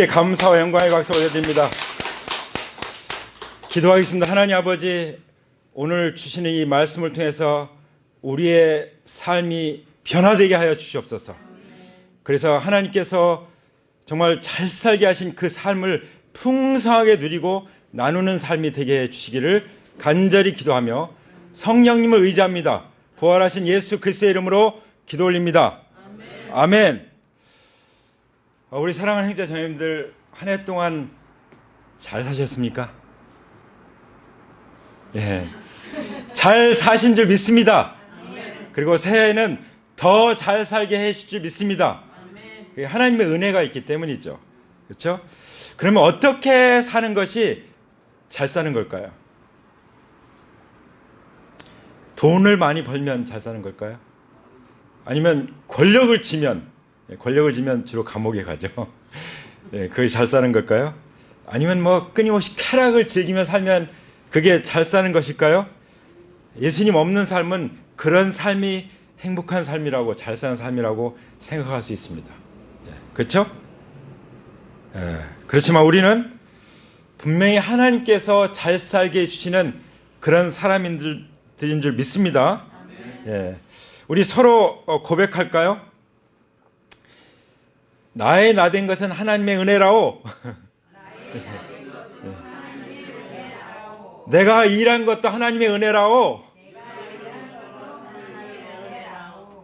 감사와 영광의 박수 올려드립니다. 기도하겠습니다. 하나님 아버지, 오늘 주시는 이 말씀을 통해서 우리의 삶이 변화되게 하여 주시옵소서. 그래서 하나님께서 정말 잘 살게 하신 그 삶을 풍성하게 누리고 나누는 삶이 되게 해 주시기를 간절히 기도하며 성령님을 의지합니다. 부활하신 예수 그리스도의 이름으로 기도 올립니다. 아멘. 우리 사랑하는 형제 자매님들, 한 해 동안 잘 사셨습니까? 예, 잘 사신 줄 믿습니다. 그리고 새해에는 더 잘 살게 해주실 줄 믿습니다. 그게 하나님의 은혜가 있기 때문이죠. 그렇죠? 그러면 어떻게 사는 것이 잘 사는 걸까요? 돈을 많이 벌면 잘 사는 걸까요? 아니면 권력을 지면 주로 감옥에 가죠. 예, 그게 잘 사는 걸까요? 아니면 뭐 끊임없이 쾌락을 즐기며 살면 그게 잘 사는 것일까요? 예수님 없는 삶은 그런 삶이 행복한 삶이라고, 잘 사는 삶이라고 생각할 수 있습니다. 예, 그렇죠? 예, 그렇지만 우리는 분명히 하나님께서 잘 살게 해주시는 그런 사람들인 줄 믿습니다. 예, 우리 서로 고백할까요? 나의 나된 것은 하나님의 은혜라오. 내가 일한 것도 하나님의 은혜라오.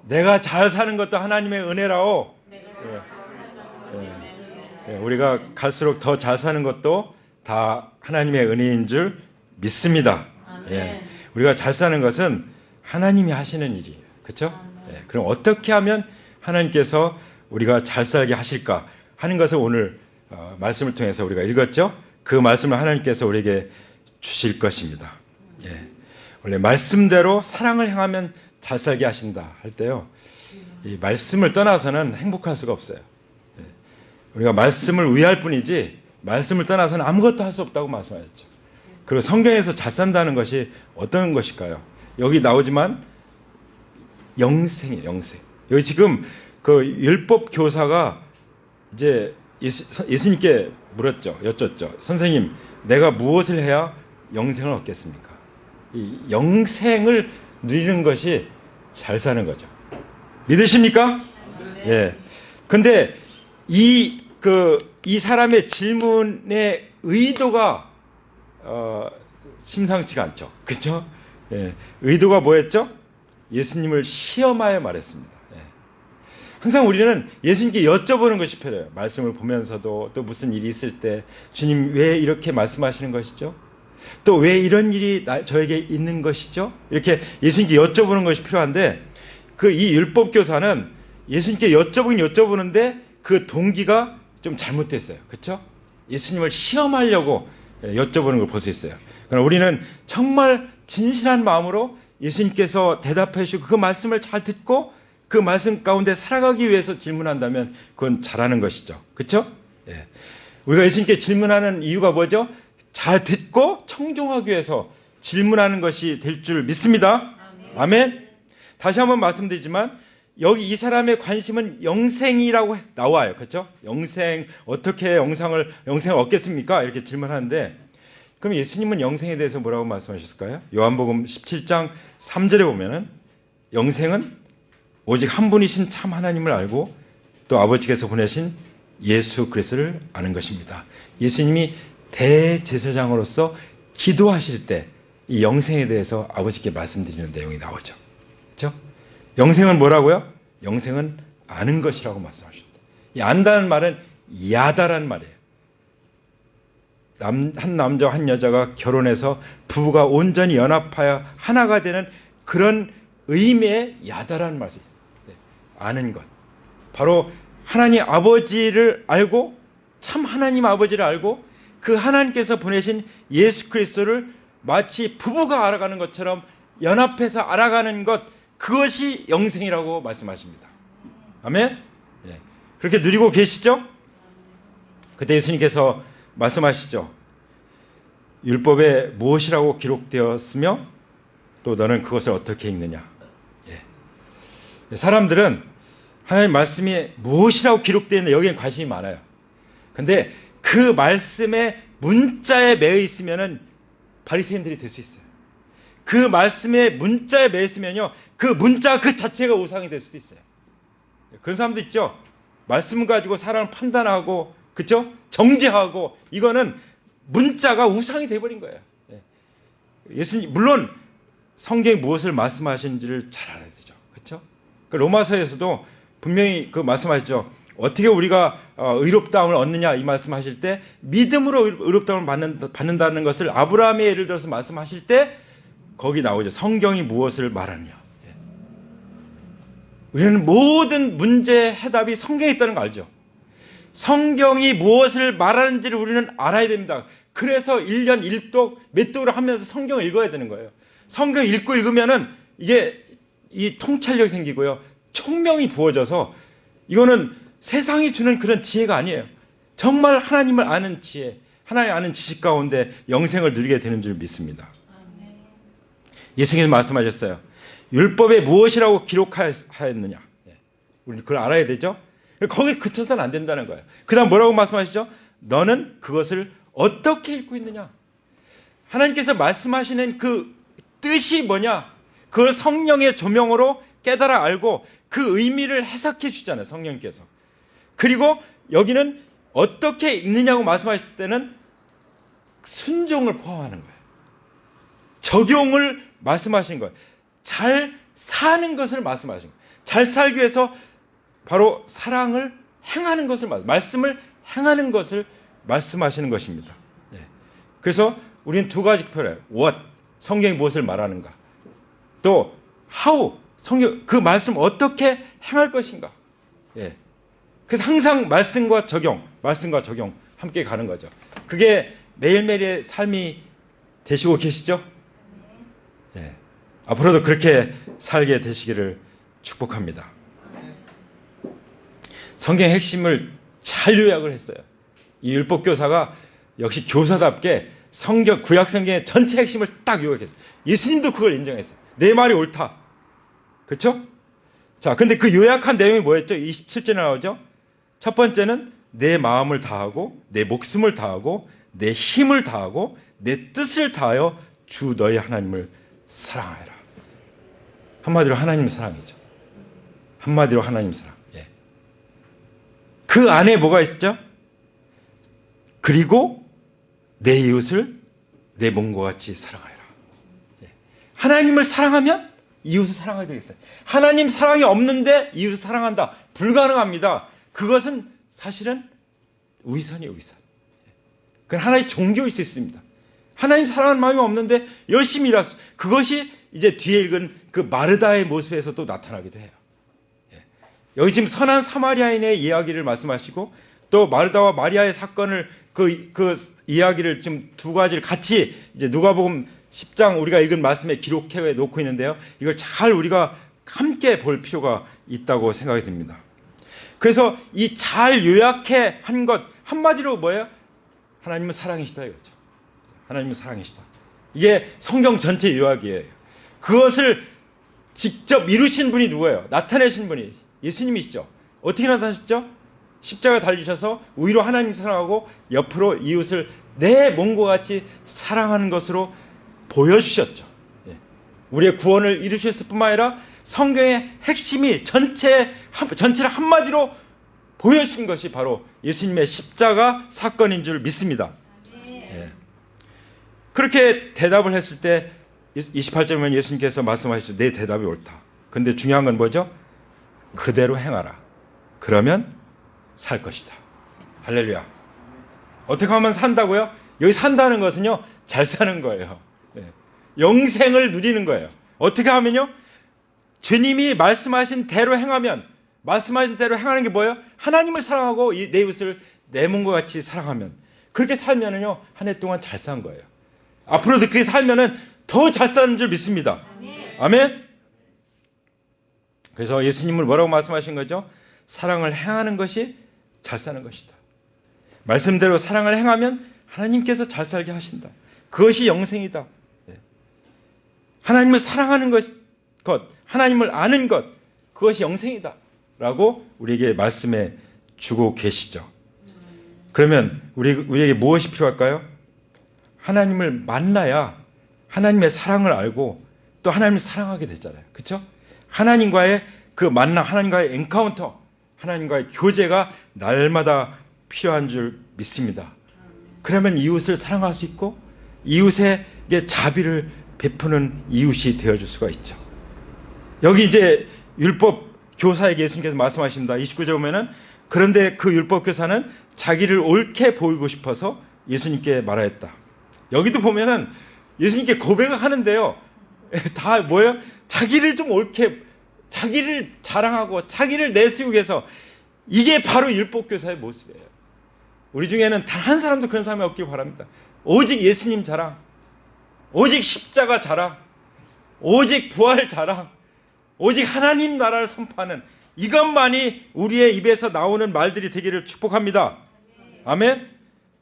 내가 잘 사는 것도 하나님의 은혜라오. 우리가 갈수록 더 잘 사는 것도 다 하나님의 은혜인 줄 믿습니다. 우리가 잘 사는 것은 하나님이 하시는 일이에요. 그렇죠? 그럼 어떻게 하면 하나님께서 우리가 잘 살게 하실까 하는 것을 오늘 말씀을 통해서 우리가 읽었죠. 그 말씀을 하나님께서 우리에게 주실 것입니다. 원래 말씀대로 사랑을 행하면 잘 살게 하신다 할 때요, 이 말씀을 떠나서는 행복할 수가 없어요. 우리가 말씀을 의할 뿐이지 말씀을 떠나서는 아무것도 할 수 없다고 말씀하셨죠. 그리고 성경에서 잘 산다는 것이 어떤 것일까요? 여기 나오지만 영생이에요. 영생. 여기 지금 그 율법 교사가 이제 예수님께 여쭙죠. 선생님, 내가 무엇을 해야 영생을 얻겠습니까? 이 영생을 누리는 것이 잘 사는 거죠. 믿으십니까? 예. 근데 이 사람의 질문의 의도가 심상치가 않죠. 그렇죠? 예. 의도가 뭐였죠? 예수님을 시험하여 말했습니다. 항상 우리는 예수님께 여쭤보는 것이 필요해요. 말씀을 보면서도, 또 무슨 일이 있을 때 주님 왜 이렇게 말씀하시는 것이죠? 또 왜 이런 일이 저에게 있는 것이죠? 이렇게 예수님께 여쭤보는 것이 필요한데, 이 율법교사는 예수님께 여쭤보는데 그 동기가 좀 잘못됐어요. 그렇죠? 예수님을 시험하려고 여쭤보는 걸 볼 수 있어요. 그러나 우리는 정말 진실한 마음으로 예수님께서 대답해 주시고 그 말씀을 잘 듣고 그 말씀 가운데 살아가기 위해서 질문한다면 그건 잘하는 것이죠. 그렇죠? 예. 우리가 예수님께 질문하는 이유가 뭐죠? 잘 듣고 청종하기 위해서 질문하는 것이 될 줄 믿습니다. 아멘. 다시 한번 말씀드리지만 여기 이 사람의 관심은 영생이라고 나와요. 그렇죠? 영생, 어떻게 영생을 얻겠습니까? 이렇게 질문하는데, 그럼 예수님은 영생에 대해서 뭐라고 말씀하셨을까요? 요한복음 17장 3절에 보면은 영생은 오직 한 분이신 참 하나님을 알고 또 아버지께서 보내신 예수 그리스도를 아는 것입니다. 예수님이 대제사장으로서 기도하실 때 이 영생에 대해서 아버지께 말씀드리는 내용이 나오죠. 그렇죠? 영생은 뭐라고요? 영생은 아는 것이라고 말씀하셨다. 이 안다는 말은 야다라는 말이에요. 한 남자와 한 여자가 결혼해서 부부가 온전히 연합하여 하나가 되는 그런 의미의 야다라는 말이에요. 아는 것. 바로 하나님 아버지를 알고, 참 하나님 아버지를 알고 그 하나님께서 보내신 예수 그리스도를 마치 부부가 알아가는 것처럼 연합해서 알아가는 것, 그것이 영생이라고 말씀하십니다. 아멘? 예. 그렇게 누리고 계시죠? 그때 예수님께서 말씀하시죠. 율법에 무엇이라고 기록되었으며 또 너는 그것을 어떻게 읽느냐. 사람들은 하나님 말씀이 무엇이라고 기록되어 있는데 여기에 관심이 많아요. 근데 그 말씀의 문자에 매여 있으면은 바리새인들이 될 수 있어요. 그 말씀의 문자에 매여 있으면요, 그 문자 그 자체가 우상이 될 수도 있어요. 그런 사람도 있죠. 말씀 가지고 사람을 판단하고, 그렇죠? 정죄하고, 이거는 문자가 우상이 돼버린 거예요. 예수님, 물론 성경이 무엇을 말씀하시는지를 잘 알아야 되죠. 그렇죠? 로마서에서도 분명히 그 말씀하시죠. 어떻게 우리가 의롭다함을 얻느냐 이 말씀하실 때, 믿음으로 의롭다함을 받는다는 것을 아브라함의 예를 들어서 말씀하실 때 거기 나오죠. 성경이 무엇을 말하느냐. 우리는 모든 문제의 해답이 성경에 있다는 거 알죠? 성경이 무엇을 말하는지를 우리는 알아야 됩니다. 그래서 1년 1독 몇 독을 하면서 성경을 읽어야 되는 거예요. 성경 읽고 읽으면은 이게 이 통찰력이 생기고요, 총명이 부어져서, 이거는 세상이 주는 그런 지혜가 아니에요. 정말 하나님을 아는 지혜, 하나님 아는 지식 가운데 영생을 누리게 되는 줄 믿습니다. 예수님께서 말씀하셨어요. 율법에 무엇이라고 기록하였느냐. 우리는 그걸 알아야 되죠. 거기에 그쳐서는 안 된다는 거예요. 그 다음 뭐라고 말씀하시죠? 너는 그것을 어떻게 읽고 있느냐. 하나님께서 말씀하시는 그 뜻이 뭐냐, 그걸 성령의 조명으로 깨달아 알고 그 의미를 해석해 주잖아요, 성령께서. 그리고 여기는 어떻게 읽느냐고 말씀하실 때는 순종을 포함하는 거예요. 적용을 말씀하신 거예요. 잘 사는 것을 말씀하신 거예요. 잘 살기 위해서 바로 사랑을 행하는 것을 말씀을 행하는 것을 말씀하시는 것입니다. 그래서 우리는 두 가지 표현해요. what, 성경이 무엇을 말하는가. 또 how, 성경 그 말씀 어떻게 행할 것인가. 그래서 항상 말씀과 적용 함께 가는 거죠. 그게 매일매일의 삶이 되시고 계시죠? 앞으로도 그렇게 살게 되시기를 축복합니다. 성경의 핵심을 잘 요약을 했어요. 이 율법교사가 역시 교사답게 성경, 구약 성경의 전체 핵심을 딱 요약했어요. 예수님도 그걸 인정했어요. 내 말이 옳다. 그렇죠? 자, 근데 그 요약한 내용이 뭐였죠? 27절에 나오죠? 첫 번째는 내 마음을 다하고 내 목숨을 다하고 내 힘을 다하고 내 뜻을 다하여 주 너희 하나님을 사랑하여라. 한마디로 하나님 사랑이죠. 한마디로 하나님 사랑. 그 안에 뭐가 있었죠? 그리고 내 이웃을 내 몸과 같이 사랑하여라. 하나님을 사랑하면 이웃을 사랑하게 되겠어요. 하나님 사랑이 없는데 이웃을 사랑한다. 불가능합니다. 그것은 사실은 위선이에요, 위선. 그건 하나의 종교일 수 있습니다. 하나님 사랑하는 마음이 없는데 열심히 일하수. 그것이 이제 뒤에 읽은 그 마르다의 모습에서 또 나타나기도 해요. 여기 지금 선한 사마리아인의 이야기를 말씀하시고 또 마르다와 마리아의 사건을 그 이야기를 지금 두 가지를 같이 이제 누가복음 10장 우리가 읽은 말씀에 기록해 놓고 있는데요. 이걸 잘 우리가 함께 볼 필요가 있다고 생각이 듭니다. 그래서 이 잘 요약해 한 것 한마디로 뭐예요? 하나님은 사랑이시다 이거죠. 하나님은 사랑이시다. 이게 성경 전체 요약이에요. 그것을 직접 이루신 분이 누구예요? 나타내신 분이 예수님이시죠. 어떻게 나타나셨죠? 십자가 달리셔서 위로 하나님 사랑하고 옆으로 이웃을 내 몸과 같이 사랑하는 것으로 보여주셨죠. 우리의 구원을 이루셨을 뿐만 아니라 성경의 핵심이 전체를 한마디로 보여주신 것이 바로 예수님의 십자가 사건인 줄 믿습니다. 그렇게 대답을 했을 때 28절에 보면 예수님께서 말씀하시죠. 내 대답이 옳다. 근데 중요한 건 뭐죠? 그대로 행하라. 그러면 살 것이다. 할렐루야. 어떻게 하면 산다고요? 여기 산다는 것은요, 잘 사는 거예요. 영생을 누리는 거예요. 어떻게 하면요? 주님이 말씀하신 대로 행하면, 말씀하신 대로 행하는 게 뭐예요? 하나님을 사랑하고 내 이웃을 내 몸과 같이 사랑하면, 그렇게 살면은요, 한 해 동안 잘 산 거예요. 앞으로도 그렇게 살면은 더 잘 사는 줄 믿습니다. 아멘. 그래서 예수님은 뭐라고 말씀하신 거죠? 사랑을 행하는 것이 잘 사는 것이다. 말씀대로 사랑을 행하면 하나님께서 잘 살게 하신다. 그것이 영생이다. 하나님을 사랑하는 것, 하나님을 아는 것, 그것이 영생이다 라고 우리에게 말씀해 주고 계시죠. 그러면 우리에게 무엇이 필요할까요? 하나님을 만나야 하나님의 사랑을 알고 또 하나님을 사랑하게 되잖아요. 그렇죠? 하나님과의 그 만남, 하나님과의 엔카운터, 하나님과의 교제가 날마다 필요한 줄 믿습니다. 그러면 이웃을 사랑할 수 있고 이웃에게 자비를 베푸는 이웃이 되어줄 수가 있죠. 여기 이제 율법 교사에게 예수님께서 말씀하십니다. 29절 보면은 그런데 그 율법 교사는 자기를 옳게 보이고 싶어서 예수님께 말하였다. 여기도 보면은 예수님께 고백을 하는데요. 다 뭐예요? 자기를 좀 옳게, 자기를 자랑하고 자기를 내세우기 위해서. 이게 바로 율법 교사의 모습이에요. 우리 중에는 단 한 사람도 그런 사람이 없길 바랍니다. 오직 예수님 자랑, 오직 십자가 자랑, 오직 부활 자랑, 오직 하나님 나라를 선포하는 이것만이 우리의 입에서 나오는 말들이 되기를 축복합니다. 아멘.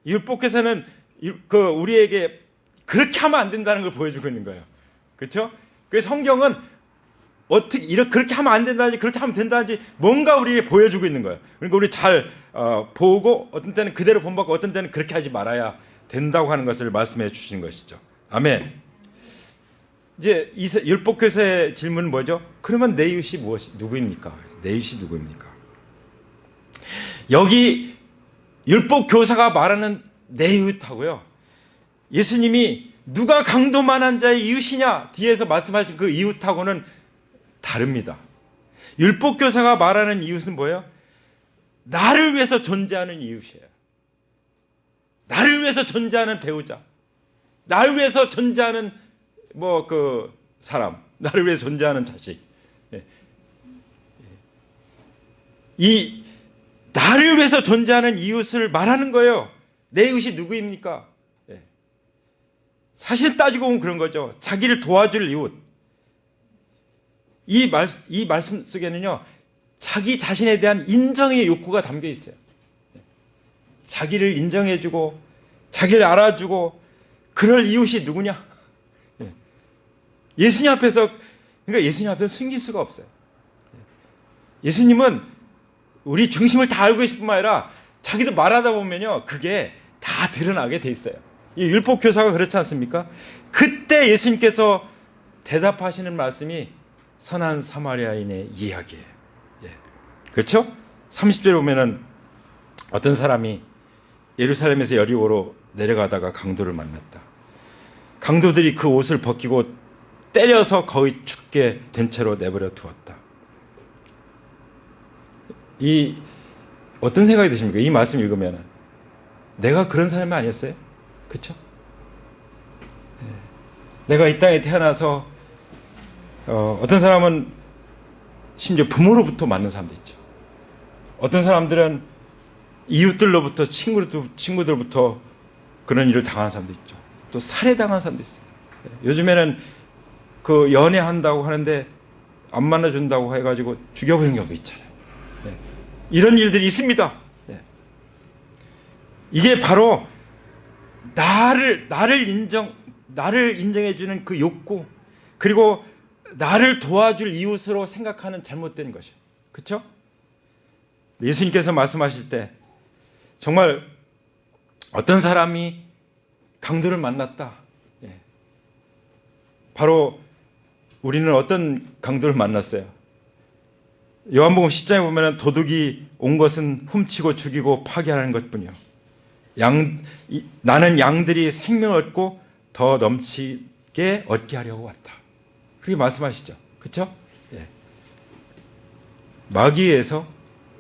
율법교사는 우리에게 그렇게 하면 안 된다는 걸 보여주고 있는 거예요. 그렇죠? 그래서 성경은 어떻게 그렇게 하면 안 된다든지 그렇게 하면 된다든지 뭔가 우리에게 보여주고 있는 거예요. 그러니까 우리 잘 보고 어떤 때는 그대로 본받고 어떤 때는 그렇게 하지 말아야 된다고 하는 것을 말씀해 주시는 것이죠. 아멘. 이제 율법교사의 질문은 뭐죠? 그러면 내 이웃이 누구입니까? 내 이웃이 누구입니까? 여기 율법교사가 말하는 내 이웃하고요, 예수님이 누가 강도만한 자의 이웃이냐 뒤에서 말씀하신 그 이웃하고는 다릅니다. 율법교사가 말하는 이웃은 뭐예요? 나를 위해서 존재하는 이웃이에요. 나를 위해서 존재하는 배우자, 나를 위해서 존재하는 사람, 나를 위해서 존재하는 자식. 이 나를 위해서 존재하는 이웃을 말하는 거예요. 내 이웃이 누구입니까? 사실 따지고 보면 그런 거죠. 자기를 도와줄 이웃. 이 말씀 속에는요, 자기 자신에 대한 인정의 욕구가 담겨 있어요. 자기를 인정해주고 자기를 알아주고 그럴 이웃이 누구냐? 예수님 앞에서, 그러니까 예수님 앞에서 숨길 수가 없어요. 예수님은 우리 중심을 다 알고 계실 뿐만 아니라 자기도 말하다 보면요, 그게 다 드러나게 돼 있어요. 이 율법 교사가 그렇지 않습니까? 그때 예수님께서 대답하시는 말씀이 선한 사마리아인의 이야기예요. 그렇죠? 30절에 보면은 어떤 사람이 예루살렘에서 여리고로 내려가다가 강도를 만났다. 강도들이 그 옷을 벗기고 때려서 거의 죽게 된 채로 내버려 두었다. 이 어떤 생각이 드십니까? 이 말씀 읽으면 내가 그런 사람이 아니었어요? 그렇죠? 내가 이 땅에 태어나서 어떤 사람은 심지어 부모로부터 맞는 사람도 있죠. 어떤 사람들은 이웃들로부터 친구들부터 그런 일을 당한 사람도 있죠. 또 살해당한 사람도 있어요. 요즘에는 그 연애한다고 하는데 안 만나준다고 해가지고 죽여버리는 경우도 있잖아요. 이런 일들이 있습니다. 이게 바로 나를 인정해주는 그 욕구, 그리고 나를 도와줄 이웃으로 생각하는 잘못된 것이에요. 그렇죠? 예수님께서 말씀하실 때 정말 어떤 사람이 강도를 만났다. 바로 우리는 어떤 강도를 만났어요? 요한복음 10장에 보면 도둑이 온 것은 훔치고 죽이고 파괴하는 것뿐이요. 나는 양들이 생명을 얻고 더 넘치게 얻게 하려고 왔다. 그렇게 말씀하시죠. 그렇죠? 마귀에서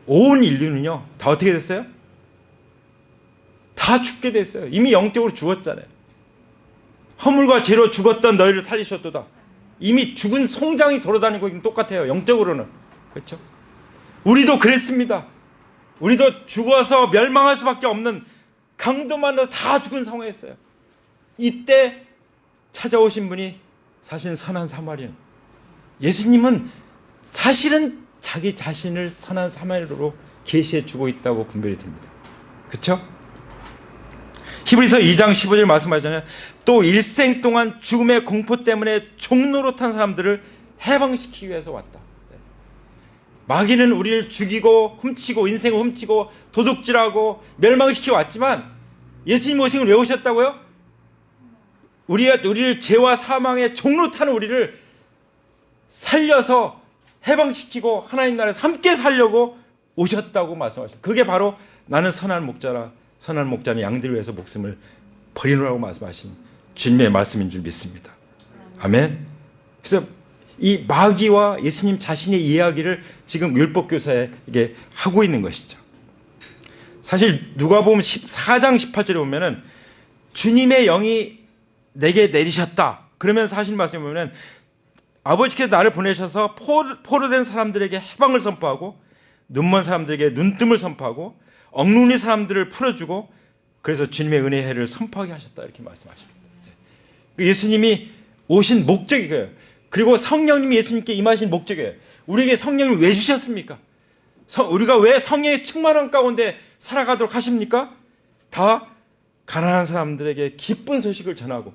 온 인류는요, 다 어떻게 됐어요? 다 죽게 됐어요. 이미 영적으로 죽었잖아요. 허물과 죄로 죽었던 너희를 살리셨도다. 이미 죽은 송장이 돌아다니고 있는 똑같아요. 영적으로는. 그렇죠? 우리도 그랬습니다. 우리도 죽어서 멸망할 수밖에 없는, 강도만으로 다 죽은 상황이었어요. 이때 찾아오신 분이 사실 선한 사마리아인. 예수님은 사실은 자기 자신을 선한 사마리아로 계시해 주고 있다고 분별이 됩니다. 그렇죠? 히브리서 2장 15절 말씀하잖아요. 또 일생 동안 죽음의 공포 때문에 종노릇한 사람들을 해방시키기 위해서 왔다. 마귀는 우리를 죽이고 훔치고 인생을 훔치고 도둑질하고 멸망시키고 왔지만 예수님 오신 걸 왜 오셨다고요? 우리를 죄와 사망의 종로 타는 우리를 살려서 해방시키고 하나님 나라에서 함께 살려고 오셨다고 말씀하셨어요. 그게 바로 나는 선한 목자라, 선한 목자는 양들을 위해서 목숨을 버리노라고 말씀하신 주님의 말씀인 줄 믿습니다. 아멘. 그래서 이 마귀와 예수님 자신의 이야기를 지금 율법교사에게 하고 있는 것이죠. 사실 누가복음 14장 18절에 보면은 주님의 영이 내게 내리셨다. 그러면 사실 말씀에 보면 아버지께서 나를 보내셔서 포로된 사람들에게 해방을 선포하고 눈먼 사람들에게 눈뜸을 선포하고 엉눈이 사람들을 풀어주고 그래서 주님의 은혜의 해를 선포하게 하셨다 이렇게 말씀하십니다. 예수님이 오신 목적이 그예요. 그리고 성령님이 예수님께 임하신 목적이에요. 우리에게 성령을 왜 주셨습니까? 우리가 왜 성령의 충만한 가운데 살아가도록 하십니까? 다 가난한 사람들에게 기쁜 소식을 전하고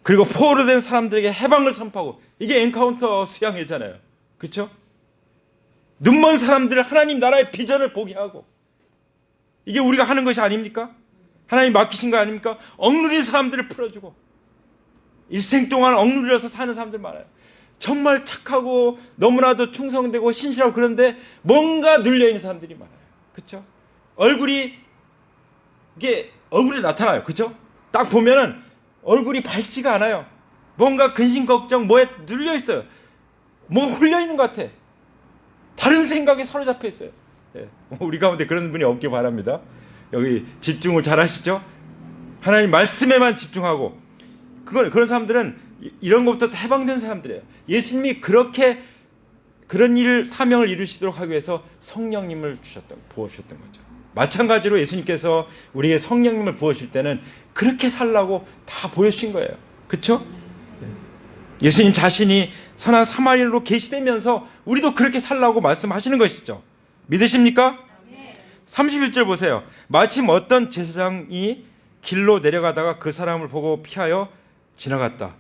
그리고 포로된 사람들에게 해방을 선포하고 이게 엔카운터 수양회잖아요. 그렇죠? 눈먼 사람들을 하나님 나라의 비전을 보게 하고 이게 우리가 하는 것이 아닙니까? 하나님 맡기신 거 아닙니까? 억누린 사람들을 풀어주고 일생 동안 억누려서 사는 사람들 많아요. 정말 착하고 너무나도 충성되고 신실하고 그런데 뭔가 눌려있는 사람들이 많아요. 그렇죠? 얼굴이 나타나요. 그렇죠? 딱 보면은 얼굴이 밝지가 않아요. 뭔가 근심 걱정 뭐에 눌려 있어요. 뭐 홀려 있는 것 같아. 다른 생각에 사로잡혀 있어요. 예. 우리 가운데 그런 분이 없길 바랍니다. 여기 집중을 잘 하시죠? 하나님 말씀에만 집중하고 그런 사람들은 이런 것부터 해방된 사람들이에요. 예수님이 그렇게 그런 일 사명을 이루시도록 하기 위해서 성령님을 부어주셨던 거죠. 마찬가지로 예수님께서 우리에게 성령님을 부어주실 때는 그렇게 살라고 다 보여주신 거예요. 그렇죠? 예수님 자신이 선한 사마리아인으로 계시되면서 우리도 그렇게 살라고 말씀하시는 것이죠. 믿으십니까? 31절 보세요. 마침 어떤 제사장이 길로 내려가다가 그 사람을 보고 피하여 지나갔다.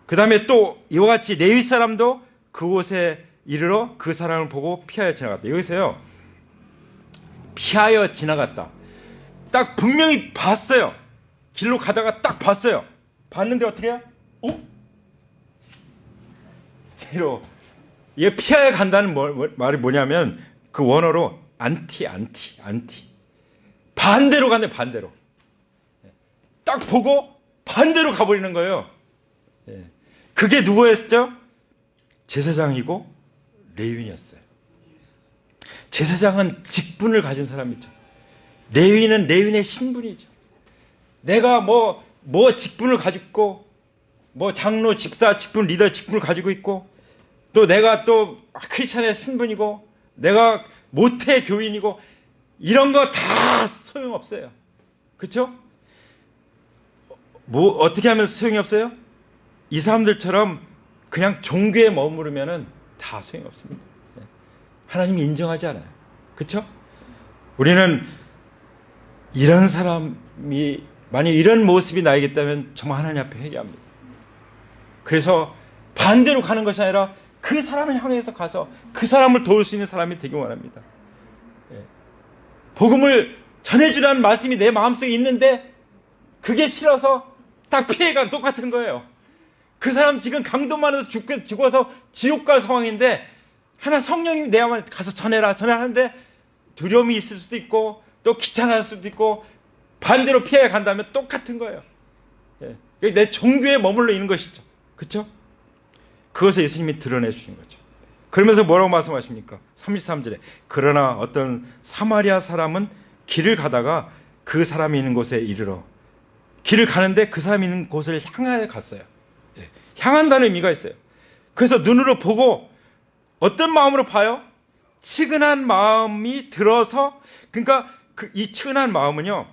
그 다음에 또 이와 같이 레위 사람도 그곳에 이르러 그 사람을 보고 피하여 지나갔다. 여기서요. 피하여 지나갔다. 딱 분명히 봤어요. 길로 가다가 딱 봤어요. 봤는데 어떻게 해요? 뒤로. 이게 피하여 간다는 말이 뭐냐면 그 원어로 안티. 반대로 간대, 반대로. 딱 보고 반대로 가버리는 거예요. 그게 누구였죠? 제사장이고 레위인이었어요. 제사장은 직분을 가진 사람이죠. 레위인은 레위인의 신분이죠. 내가 뭐 직분을 가지고 뭐 장로, 집사 직분, 리더 직분을 가지고 있고 또 내가 또 크리스찬의 신분이고 내가 모태 교인이고 이런 거 다 소용없어요. 그렇죠? 뭐 어떻게 하면 소용이 없어요? 이 사람들처럼 그냥 종교에 머무르면은 다 소용이 없습니다. 하나님이 인정하지 않아요. 그렇죠? 우리는 이런 사람이 만약 이런 모습이 나에게 있다면 정말 하나님 앞에 회개합니다. 그래서 반대로 가는 것이 아니라 그 사람을 향해서 가서 그 사람을 도울 수 있는 사람이 되기 원합니다. 복음을 전해주라는 말씀이 내 마음속에 있는데 그게 싫어서 딱 피해가 똑같은 거예요. 그 사람 지금 강도만 해서 죽어서 지옥 갈 상황인데 하나 성령님 내 안에 가서 전해라 하는데 두려움이 있을 수도 있고 또 귀찮을 수도 있고 반대로 피해 간다면 똑같은 거예요. 내 종교에 머물러 있는 것이죠. 그렇죠? 그것을 예수님이 드러내 주신 거죠. 그러면서 뭐라고 말씀하십니까? 33절에 그러나 어떤 사마리아 사람은 길을 가다가 그 사람이 있는 곳에 이르러 길을 가는데 그 사람이 있는 곳을 향하여 갔어요. 향한다는 의미가 있어요. 그래서 눈으로 보고 어떤 마음으로 봐요? 측은한 마음이 들어서 그러니까 이 측은한 마음은요.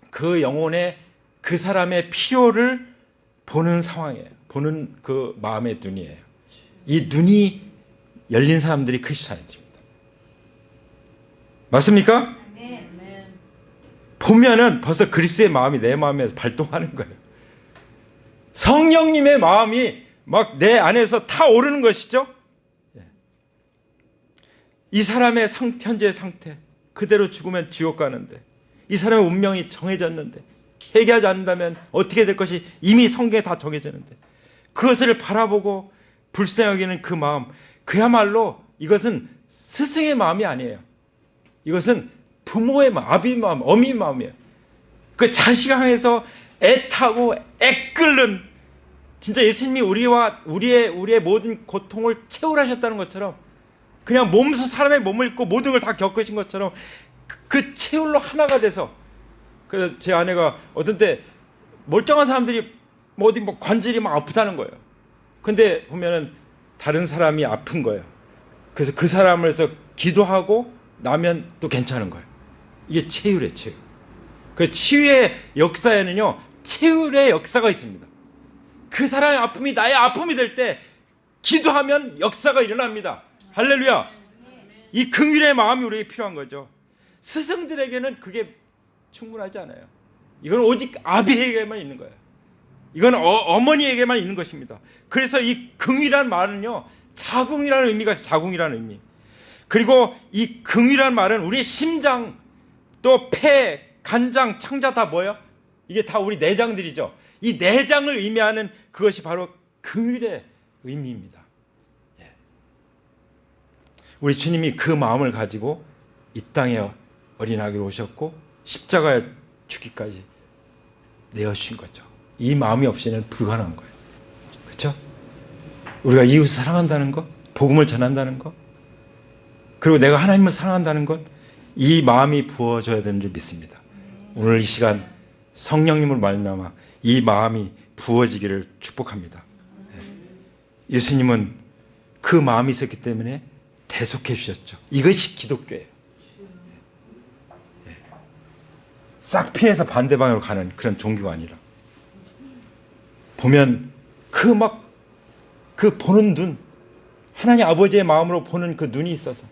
그 영혼의 그 사람의 필요를 보는 상황이에요. 보는 그 마음의 눈이에요. 이 눈이 열린 사람들이 크리스찬입니다. 맞습니까? 보면은 벌써 그리스도의 마음이 내 마음에서 발동하는 거예요. 성령님의 마음이 막 내 안에서 타오르는 것이죠. 이 사람의 현재의 상태 그대로 죽으면 지옥 가는데, 이 사람의 운명이 정해졌는데, 회개하지 않는다면 어떻게 될 것이 이미 성경에 다 정해졌는데, 그것을 바라보고 불쌍히 여기는 그 마음, 그야말로 이것은 스승의 마음이 아니에요. 이것은 부모의 마음, 아비의 마음, 어미의 마음이에요. 그 자식 향해서 애타고 애끓는, 진짜 예수님이 우리의 모든 고통을 채우려 하셨다는 것처럼, 그냥 몸소 사람의 몸을 입고 모든 걸 다 겪으신 것처럼 그 채울로 하나가 돼서. 그래서 제 아내가 어떤 때 멀쩡한 사람들이 어디 관절이 막 아프다는 거예요. 근데 보면은 다른 사람이 아픈 거예요. 그래서 그 사람을 해서 기도하고 나면 또 괜찮은 거예요. 이게 치유래, 치유. 그 치유의 역사에는요, 치유의 역사가 있습니다. 그 사람의 아픔이 나의 아픔이 될 때 기도하면 역사가 일어납니다. 할렐루야. 이 긍휼의 마음이 우리에게 필요한 거죠. 스승들에게는 그게 충분하지 않아요. 이건 오직 아비에게만 있는 거예요. 이건 어머니에게만 있는 것입니다. 그래서 이 긍휼이라는 말은요, 자궁이라는 의미가 있어요. 자궁이라는 의미. 그리고 이 긍휼이라는 말은 우리의 심장, 또 폐, 간장, 창자 다 뭐예요? 이게 다 우리 내장들이죠. 이 내장을 의미하는 그것이 바로 긍휼의 의미입니다. 예. 우리 주님이 그 마음을 가지고 이 땅에 어린아기로 오셨고 십자가에 죽기까지 내어주신 거죠. 이 마음이 없이는 불가능한 거예요. 그렇죠? 우리가 이웃을 사랑한다는 것, 복음을 전한다는 것, 그리고 내가 하나님을 사랑한다는 것, 이 마음이 부어져야 되는 줄 믿습니다. 오늘 이 시간 성령님을 말미암아 이 마음이 부어지기를 축복합니다. 예수님은 그 마음이 있었기 때문에 대속해 주셨죠. 이것이 기독교예요. 싹 피해서 반대 방향으로 가는 그런 종교가 아니라, 보면 그 보는 눈, 하나님 아버지의 마음으로 보는 그 눈이 있어서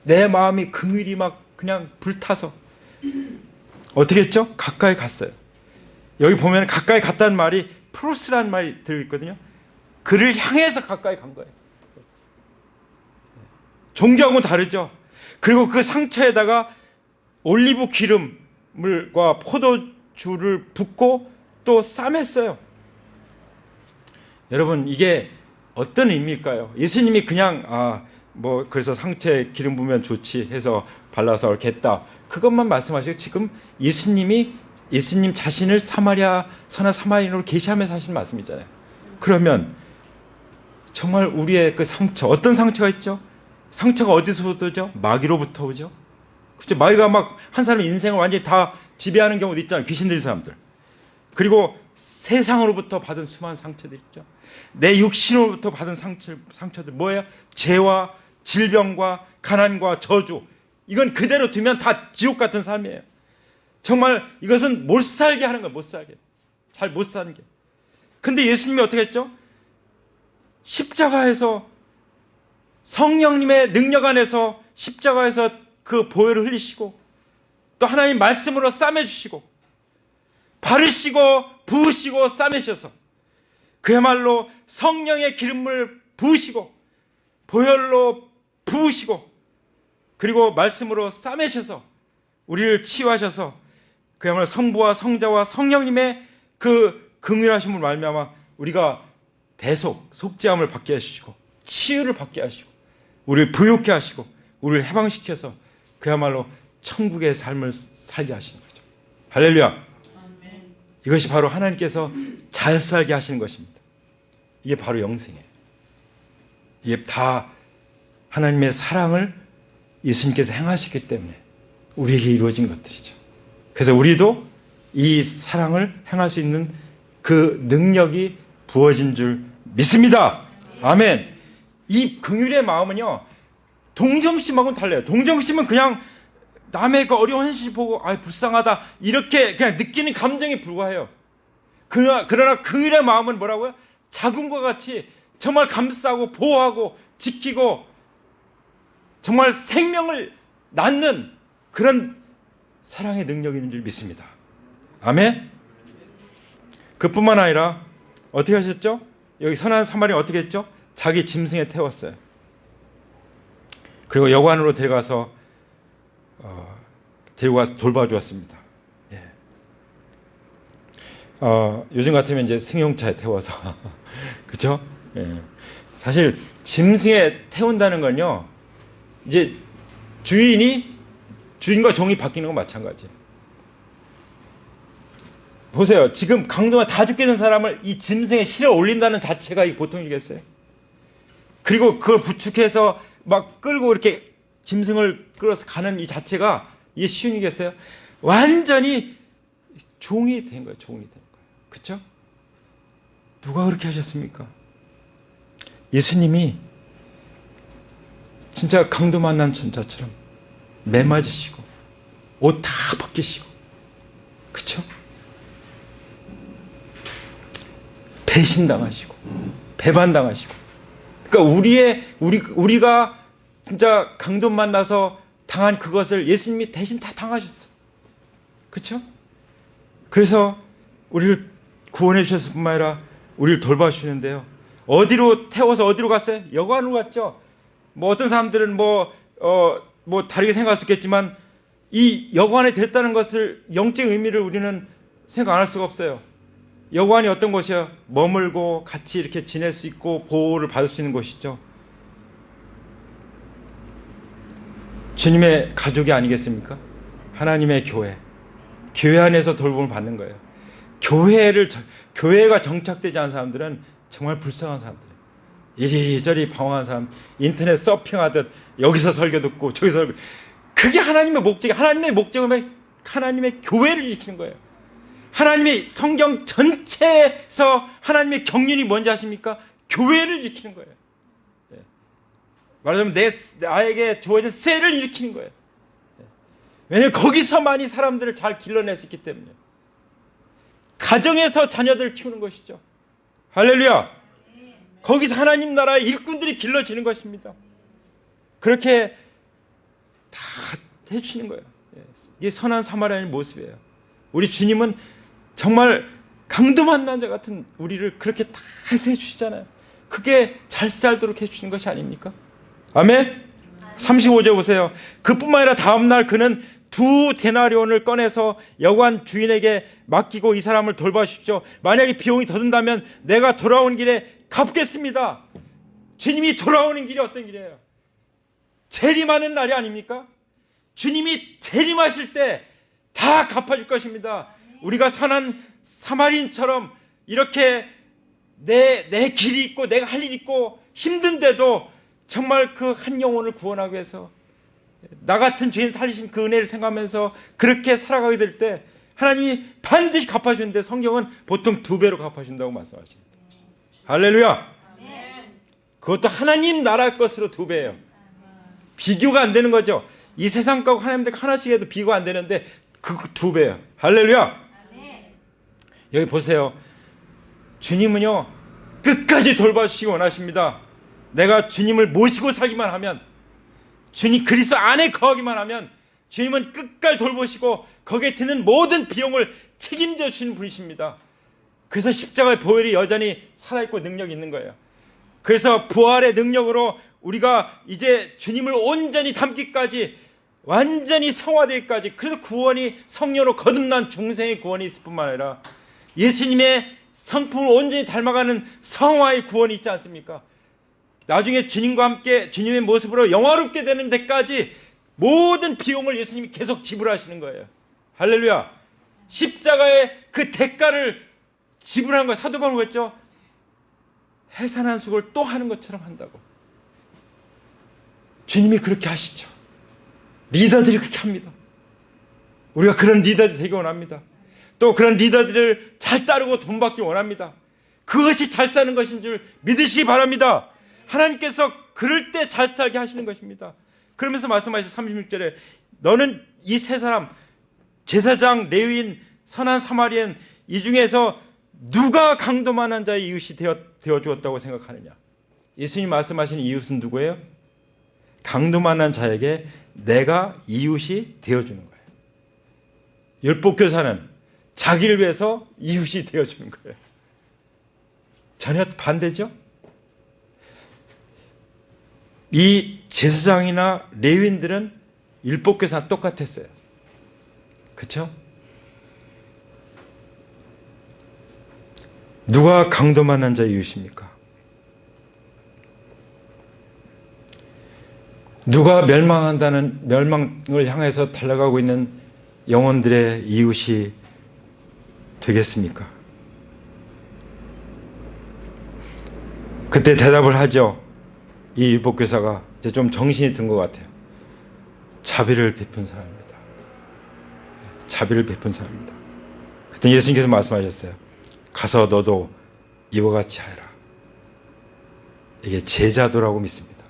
내 마음이 긍휼이 막 그냥 불타서 어떻게 했죠? 가까이 갔어요. 여기 보면 가까이 갔다는 말이 프로스라는 말이 들어있거든요. 그를 향해서 가까이 간 거예요. 종교하고는 다르죠. 그리고 그 상처에다가 올리브 기름과 포도주를 붓고 또 싸맸어요. 여러분, 이게 어떤 의미일까요? 예수님이 그냥 그래서 상처에 기름 부으면 좋지 해서 발라서 이렇게 했다, 그것만 말씀하시고, 지금 예수님 자신을 사마리아 선한 사마리아인으로 계시하면서 하신 말씀이잖아요. 그러면 정말 우리의 그 상처, 어떤 상처가 있죠? 상처가 어디서부터 오죠? 마귀로부터 오죠. 그렇죠? 마귀가 막 한 사람의 인생을 완전히 다 지배하는 경우도 있잖아요. 귀신 들린 사람들. 그리고 세상으로부터 받은 수많은 상처들 있죠. 내 육신으로부터 받은 상처들 뭐예요? 죄와 질병과 가난과 저주. 이건 그대로 두면 다 지옥 같은 삶이에요. 정말 이것은 못 살게 하는 거예요. 못 살게. 잘 못 사는 게. 근데 예수님이 어떻게 했죠? 십자가에서 성령님의 능력 안에서 십자가에서 그 보혈을 흘리시고, 또 하나님 말씀으로 싸매주시고, 바르시고 부으시고 싸매셔서 그야말로 성령의 기름을 부으시고 보혈로 부으시고 그리고 말씀으로 싸매셔서 우리를 치유하셔서 그야말로 성부와 성자와 성령님의 그 긍휼하심을 말미암아 우리가 속죄함을 받게 하시고 치유를 받게 하시고 우리를 부욕케 하시고 우리를 해방시켜서 그야말로 천국의 삶을 살게 하시는 거죠. 할렐루야. 이것이 바로 하나님께서 잘 살게 하시는 것입니다. 이게 바로 영생이에요. 이게 다 하나님의 사랑을 예수님께서 행하셨기 때문에 우리에게 이루어진 것들이죠. 그래서 우리도 이 사랑을 행할 수 있는 그 능력이 부어진 줄 믿습니다. 아멘. 이 긍휼의 마음은요, 동정심하고는 달라요. 동정심은 그냥 남의 그 어려운 현실 보고 불쌍하다 이렇게 그냥 느끼는 감정에 불과해요. 그러나 긍휼의 마음은 뭐라고요? 자궁과 같이 정말 감싸고 보호하고 지키고 정말 생명을 낳는 그런 사랑의 능력이 있는 줄 믿습니다. 아멘. 그뿐만 아니라 어떻게 하셨죠? 여기 선한 사마리아 어떻게 했죠? 자기 짐승에 태웠어요. 그리고 여관으로 데려가서 돌봐주었습니다. 예. 요즘 같으면 이제 승용차에 태워서 그렇죠? 예. 사실 짐승에 태운다는 건요, 이제 주인과 종이 바뀌는 건 마찬가지예요. 보세요. 지금 강도가 다 죽게 된 사람을 이 짐승에 실어 올린다는 자체가 보통이겠어요? 그리고 그걸 부축해서 막 끌고 이렇게 짐승을 끌어서 가는 이 자체가 이게 쉬운 일이겠어요? 완전히 종이 된 거예요. 종이 된 거예요. 그렇죠? 누가 그렇게 하셨습니까? 예수님이 진짜 강도 만난 천사처럼 매 맞으시고 옷 다 벗기시고, 그렇죠? 배신당하시고 배반당하시고, 그러니까 우리가 진짜 강도 만나서 당한 그것을 예수님이 대신 다 당하셨어. 그렇죠? 그래서 우리를 구원해 주셨을 뿐만 아니라 우리를 돌봐주시는데요. 어디로 태워서 어디로 갔어요? 여관으로 갔죠. 뭐 어떤 사람들은 뭐 다르게 생각할 수 있겠지만 이 여관에 됐다는 것을 영적 의미를 우리는 생각 안 할 수가 없어요. 여관이 어떤 곳이에요? 머물고 같이 이렇게 지낼 수 있고 보호를 받을 수 있는 곳이죠. 주님의 가족이 아니겠습니까? 하나님의 교회 안에서 돌봄을 받는 거예요. 교회가 정착되지 않은 사람들은 정말 불쌍한 사람들이에요. 이리저리 방황한 사람, 인터넷 서핑하듯 여기서 설교 듣고 저기서 설교. 그게 하나님의 목적이. 하나님의 목적은 하나님의 교회를 일으키는 거예요. 하나님의 성경 전체에서 하나님의 경륜이 뭔지 아십니까? 교회를 일으키는 거예요. 말하자면 나에게 주어진 셀을 일으키는 거예요. 왜냐하면 거기서만이 사람들을 잘 길러낼 수 있기 때문에. 가정에서 자녀들을 키우는 것이죠. 할렐루야. 거기서 하나님 나라의 일꾼들이 길러지는 것입니다. 그렇게 다 해주시는 거예요. 이게 선한 사마리아인의 모습이에요. 우리 주님은 정말 강도 만난 자 같은 우리를 그렇게 다 해주시잖아요. 그게 잘 살도록 해주시는 것이 아닙니까? 아멘. 35절 보세요. 그뿐만 아니라 다음날 그는 2데나리온을 꺼내서 여관 주인에게 맡기고 이 사람을 돌봐주십시오. 만약에 비용이 더 든다면 내가 돌아오는 길에 갚겠습니다. 주님이 돌아오는 길이 어떤 길이에요? 재림하는 날이 아닙니까? 주님이 재림하실 때 다 갚아줄 것입니다. 우리가 선한 사마리인처럼 이렇게 내 길이 있고 내가 할 일이 있고 힘든데도 정말 그 한 영혼을 구원하기 위해서 나 같은 죄인 살리신 그 은혜를 생각하면서 그렇게 살아가게 될 때 하나님이 반드시 갚아주는데 성경은 보통 2배로 갚아준다고 말씀하십니다. 할렐루야. 그것도 하나님 나라 것으로 2배예요. 비교가 안 되는 거죠. 이 세상 거하고 하나님 들 하나씩 해도 비교가 안 되는데 그 2배예요. 할렐루야. 여기 보세요. 주님은요 끝까지 돌봐주시기 원하십니다. 내가 주님을 모시고 살기만 하면, 주님 그리스도 안에 거하기만 하면 주님은 끝까지 돌보시고 거기에 드는 모든 비용을 책임져 주시는 분이십니다. 그래서 십자가의 보혈이 여전히 살아있고 능력이 있는 거예요. 그래서 부활의 능력으로 우리가 이제 주님을 온전히 닮기까지, 완전히 성화되기까지, 그래서 구원이 성령으로 거듭난 중생의 구원이 있을 뿐만 아니라 예수님의 성품을 온전히 닮아가는 성화의 구원이 있지 않습니까? 나중에 주님과 함께 주님의 모습으로 영화롭게 되는 데까지 모든 비용을 예수님이 계속 지불하시는 거예요. 할렐루야. 십자가의 그 대가를 지불한 거, 사도 바울은 그랬죠. 해산한 수고를 또 하는 것처럼 한다고. 주님이 그렇게 하시죠. 리더들이 그렇게 합니다. 우리가 그런 리더들이 되기 원합니다. 또 그런 리더들을 잘 따르고 돈 받기 원합니다. 그것이 잘 사는 것인 줄 믿으시기 바랍니다. 하나님께서 그럴 때 잘 살게 하시는 것입니다. 그러면서 말씀하시죠. 36절에 너는 이 세 사람, 제사장, 레위인, 선한 사마리아인, 이 중에서 누가 강도만한 자의 이웃이 되어 주었다고 생각하느냐? 예수님 말씀하시는 이웃은 누구예요? 강도만한 자에게 내가 이웃이 되어주는 거예요. 율법교사는 자기를 위해서 이웃이 되어주는 거예요. 전혀 반대죠? 이 제사장이나 레위인들은 율법교사와 똑같았어요. 그렇죠? 누가 강도 만난 자의 이웃입니까? 누가 멸망을 향해서 달려가고 있는 영혼들의 이웃이 되겠습니까? 그때 대답을 하죠. 이 율법교사가 이제 좀 정신이 든 것 같아요. 자비를 베푼 사람입니다. 자비를 베푼 사람입니다. 그때 예수님께서 말씀하셨어요. 가서 너도 이와 같이 하라. 이게 제자도라고 믿습니다.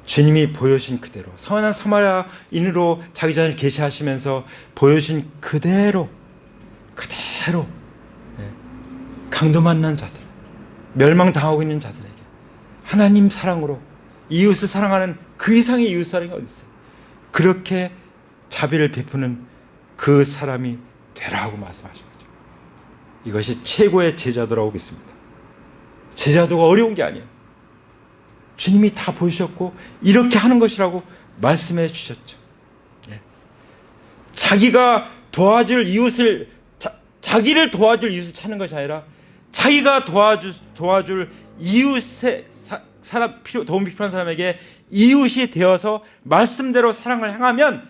주님이 보여주신 그대로 선한 사마리아인으로 자기 자신을 계시하시면서 보여주신 그대로 강도 만난 자들, 멸망당하고 있는 자들에게 하나님 사랑으로 이웃을 사랑하는 그 이상의 이웃 사랑이 어디 있어요? 그렇게 자비를 베푸는 그 사람이 되라고 말씀하신 거죠. 이것이 최고의 제자도라고 믿습니다. 제자도가 어려운 게 아니에요. 주님이 다 보셨고 이렇게 하는 것이라고 말씀해 주셨죠. 예. 자기가 도와줄 이웃을 자기를 도와줄 이웃을 찾는 것이 아니라 자기가 도와줄 이웃의 도움이 필요한 사람에게 이웃이 되어서 말씀대로 사랑을 행하면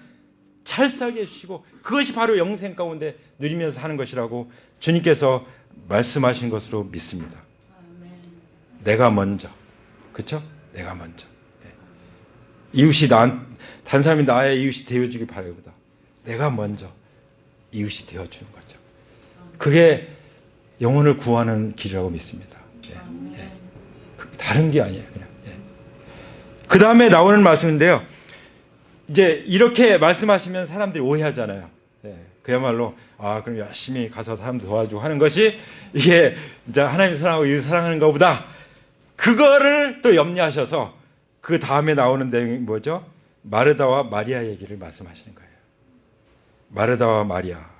잘 살게 해주시고 그것이 바로 영생 가운데 누리면서 하는 것이라고 주님께서 말씀하신 것으로 믿습니다. 내가 먼저, 그렇죠? 내가 먼저. 이웃이 다른 사람이 나의 이웃이 되어주길 바라기보다 내가 먼저 이웃이 되어주는 거죠. 그게 영혼을 구하는 길이라고 믿습니다. 다른 게 아니에요. 그냥. 그 다음에 나오는 말씀인데요. 이제 이렇게 말씀하시면 사람들이 오해하잖아요. 그야말로 그럼 열심히 가서 사람들 도와주고 하는 것이 이게 이제 하나님 사랑하고 이웃 사랑하는 것보다 그거를 또 염려하셔서 그 다음에 나오는 내용이 뭐죠? 마르다와 마리아 얘기를 말씀하시는 거예요. 마르다와 마리아.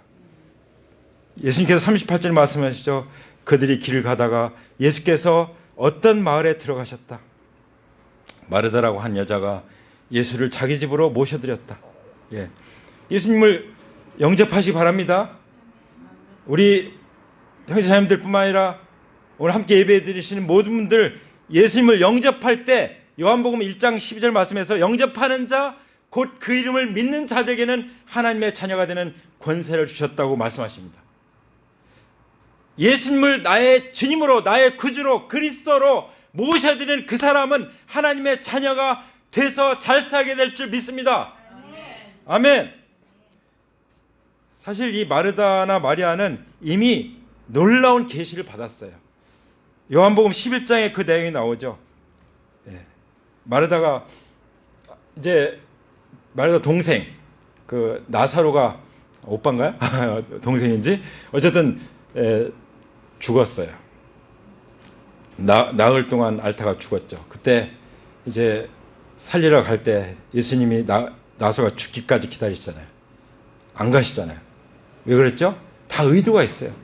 예수님께서 38절 말씀하시죠. 그들이 길을 가다가 예수께서 어떤 마을에 들어가셨다. 마르다라고 한 여자가 예수를 자기 집으로 모셔드렸다. 예수님을 영접하시기 바랍니다. 우리 형제자매들뿐만 아니라 오늘 함께 예배 드리시는 모든 분들 예수님을 영접할 때 요한복음 1장 12절 말씀에서 영접하는 자 곧 그 이름을 믿는 자들에게는 하나님의 자녀가 되는 권세를 주셨다고 말씀하십니다. 예수님을 나의 주님으로 나의 구주로 그리스도로 모셔드리는 그 사람은 하나님의 자녀가 돼서 잘 살게 될 줄 믿습니다. 아멘. 사실 이 마르다나 마리아는 이미 놀라운 계시를 받았어요. 요한복음 11장에 그 내용이 나오죠. 마르다가 이제 마르다 동생 그 나사로가 오빠인가요? 동생인지 어쨌든 죽었어요. 나흘 동안 앓다가 죽었죠. 그때 이제 살리러 갈 때 예수님이 나사로가 죽기까지 기다리시잖아요. 안 가시잖아요. 왜 그랬죠? 다 의도가 있어요.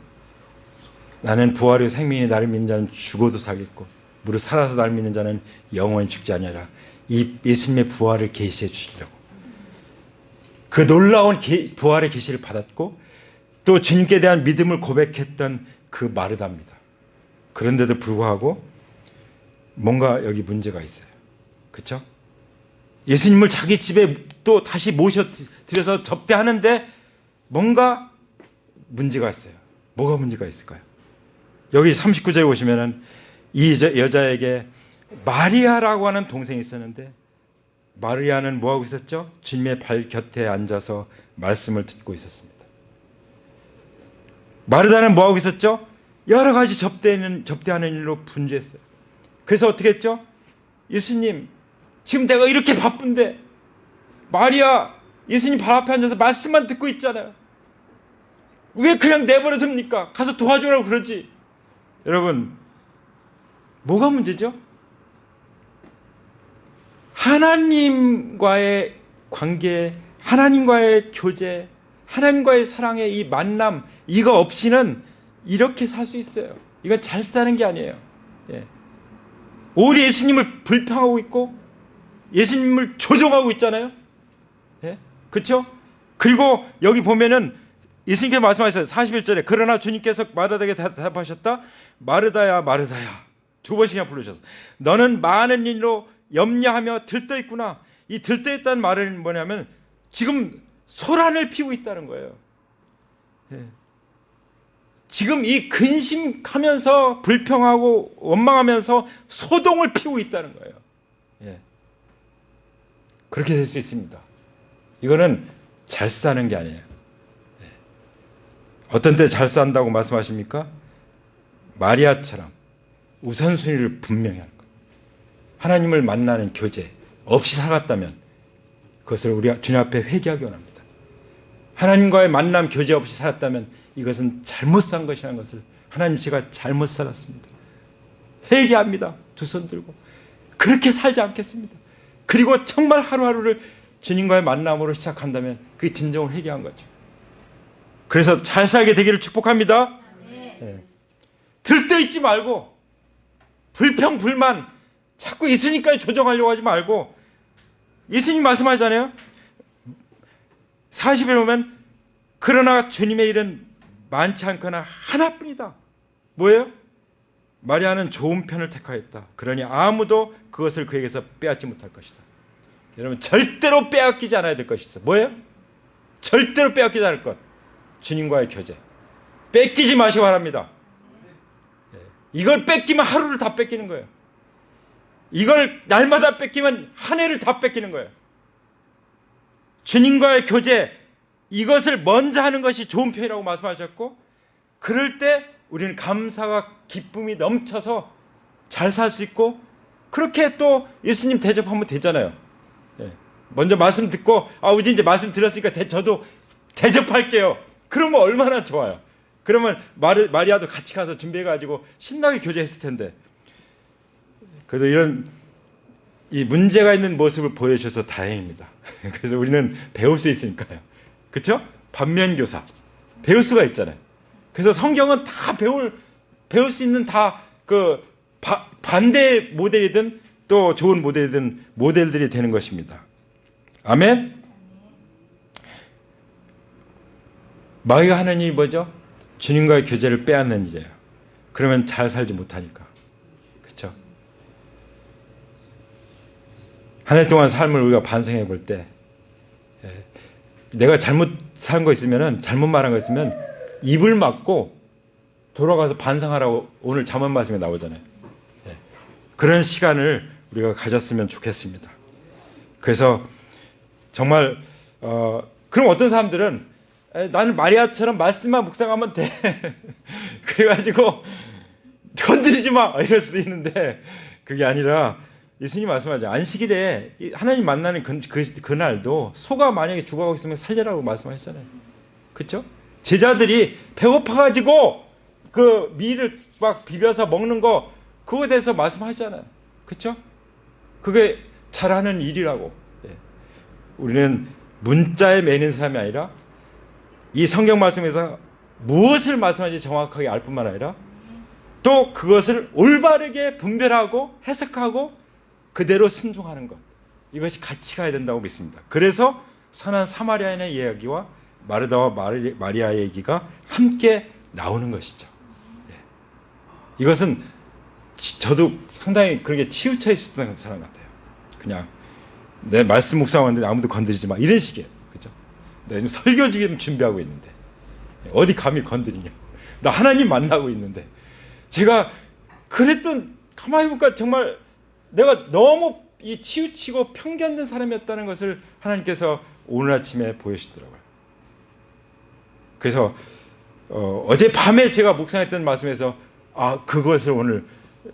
나는 부활의 생명이 나를 믿는 자는 죽어도 살겠고 무릇 살아서 나를 믿는 자는 영원히 죽지 아니하라. 이 예수님의 부활을 계시해 주시려고. 그 놀라운 부활의 계시를 받았고 또 주님께 대한 믿음을 고백했던 그 마르다입니다. 그런데도 불구하고 뭔가 여기 문제가 있어요. 그렇죠? 예수님을 자기 집에 또 다시 모셔드려서 접대하는데 뭔가 문제가 있어요. 뭐가 문제가 있을까요? 여기 39절에 보시면은 이 여자에게 마리아라고 하는 동생이 있었는데 마리아는 뭐하고 있었죠? 주님의 발 곁에 앉아서 말씀을 듣고 있었습니다. 마르다는 뭐하고 있었죠? 여러 가지 접대하는 일로 분주했어요. 그래서 어떻게 했죠? 예수님, 지금 내가 이렇게 바쁜데 마리아, 예수님 발 앞에 앉아서 말씀만 듣고 있잖아요. 왜 그냥 내버려 둡니까? 가서 도와주라고 그러지. 여러분, 뭐가 문제죠? 하나님과의 관계, 하나님과의 교제, 하나님과의 사랑의 이 만남, 이거 없이는 이렇게 살 수 있어요. 이건 잘 사는 게 아니에요. 오히려 예수님을 불평하고 있고 예수님을 조종하고 있잖아요. 예? 그렇죠? 그리고 여기 보면은 예수님께서 말씀하셨어요. 41절에 그러나 주님께서 마르다에게 대답하셨다. 마르다야 마르다야. 두 번씩이나 부르셔서 너는 많은 일로 염려하며 들떠있구나. 이 들떠있다는 말은 뭐냐면 지금 소란을 피우고 있다는 거예요. 예. 지금 이 근심하면서 불평하고 원망하면서 소동을 피우고 있다는 거예요. 예. 그렇게 될 수 있습니다. 이거는 잘 사는 게 아니에요. 예. 어떤 때 잘 산다고 말씀하십니까? 마리아처럼 우선순위를 분명히 하는 거예요. 하나님을 만나는 교제 없이 살았다면 그것을 우리가 주님 앞에 회개하기 원합니다. 하나님과의 만남 교제 없이 살았다면 이것은 잘못 산 것이라는 것을 하나님 제가 잘못 살았습니다. 회개합니다. 두 손 들고 그렇게 살지 않겠습니다. 그리고 정말 하루하루를 주님과의 만남으로 시작한다면 그게 진정으로 회개한 거죠. 그래서 잘 살게 되기를 축복합니다. 네. 들떠있지 말고 불평 불만 자꾸 있으니까 조정하려고 하지 말고 예수님 말씀하잖아요. 40에 보면 그러나 주님의 일은 많지 않거나 하나뿐이다. 뭐예요? 마리아는 좋은 편을 택하였다. 그러니 아무도 그것을 그에게서 빼앗지 못할 것이다. 여러분 절대로 빼앗기지 않아야 될 것이 있어. 뭐예요? 절대로 빼앗기지 않을 것. 주님과의 교제. 뺏기지 마시기 바랍니다. 이걸 뺏기면 하루를 다 뺏기는 거예요. 이걸 날마다 뺏기면 한 해를 다 뺏기는 거예요. 주님과의 교제, 이것을 먼저 하는 것이 좋은 편이라고 말씀하셨고, 그럴 때 우리는 감사와 기쁨이 넘쳐서 잘 살 수 있고, 그렇게 또 예수님 대접하면 되잖아요. 먼저 말씀 듣고 우리 이제 말씀 들었으니까 저도 대접할게요. 그러면 얼마나 좋아요. 그러면 마리아도 같이 가서 준비해가지고 신나게 교제했을 텐데. 그래도 이런 이 문제가 있는 모습을 보여주셔서 다행입니다. 그래서 우리는 배울 수 있으니까요. 그렇죠? 반면교사 배울 수가 있잖아요. 그래서 성경은 다 배울 수 있는 다 그 반대 모델이든 또 좋은 모델이든 모델들이 되는 것입니다. 아멘. 마귀가 하는 일이 뭐죠? 주님과의 교제를 빼앗는 일이에요. 그러면 잘 살지 못하니까. 그렇죠? 한 해 동안 삶을 우리가 반성해 볼 때 내가 잘못 산 거 있으면 잘못 말한 거 있으면 입을 막고 돌아가서 반성하라고 오늘 잠언 말씀에 나오잖아요. 그런 시간을 우리가 가졌으면 좋겠습니다. 그래서 정말 그럼 어떤 사람들은 나는 마리아처럼 말씀만 묵상하면 돼. 그래가지고 건드리지 마 이럴 수도 있는데 그게 아니라 예수님 말씀하죠. 안식일에 하나님 만나는 그날도 소가 만약에 죽어가고 있으면 살려라고 말씀하셨잖아요. 그렇죠? 제자들이 배고파가지고 그 밀을 막 비벼서 먹는 거 그거에 대해서 말씀하셨잖아요. 그렇죠? 그게 잘하는 일이라고. 우리는 문자에 매는 사람이 아니라 이 성경 말씀에서 무엇을 말씀하는지 정확하게 알 뿐만 아니라 또 그것을 올바르게 분별하고 해석하고 그대로 순종하는 것. 이것이 같이 가야 된다고 믿습니다. 그래서 선한 사마리아인의 이야기와 마르다와 마리아의 얘기가 함께 나오는 것이죠. 이것은 저도 상당히 그렇게 치우쳐 있었던 사람 같아요. 그냥 내 말씀 묵상하는데 아무도 건드리지 마 이런 식이에요. 그죠? 내가 설교 지금 준비하고 있는데 어디 감히 건드리냐. 나 하나님 만나고 있는데 제가 그랬던 가만히 보니까 정말 내가 너무 이 치우치고 편견된 사람이었다는 것을 하나님께서 오늘 아침에 보여주시더라고요. 그래서 어제 밤에 제가 묵상했던 말씀에서 그것을 오늘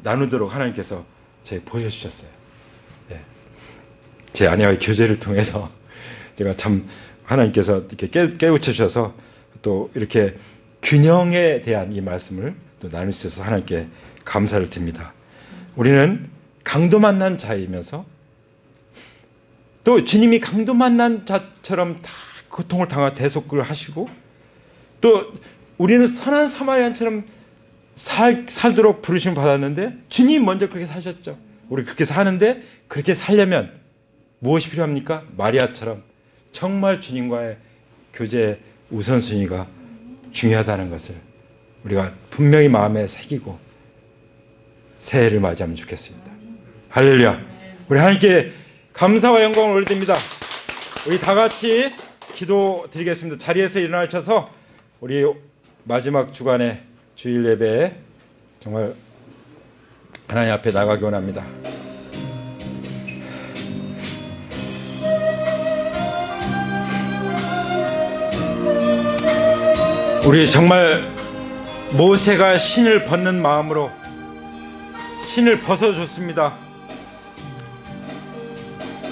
나누도록 하나님께서 제게 보여주셨어요. 네. 제 아내와의 교제를 통해서 제가 참 하나님께서 이렇게 깨우쳐 주셔서 또 이렇게 균형에 대한 이 말씀을 또 나누셔서 하나님께 감사를 드립니다. 우리는 강도 만난 자이면서 또 주님이 강도 만난 자처럼 다 고통을 당하고 대속을 하시고 또 우리는 선한 사마리아인처럼 살도록 부르심을 받았는데 주님 먼저 그렇게 사셨죠. 우리 그렇게 사는데 그렇게 살려면 무엇이 필요합니까? 마리아처럼 정말 주님과의 교제 우선순위가 중요하다는 것을 우리가 분명히 마음에 새기고 새해를 맞이하면 좋겠습니다. 할렐루야. 우리 하나님께 감사와 영광을 올려드립니다. 우리 다 같이 기도드리겠습니다. 자리에서 일어나셔서 우리 마지막 주간의 주일 예배에 정말 하나님 앞에 나가기 원합니다. 우리 정말 모세가 신을 벗는 마음으로 신을 벗어줬습니다.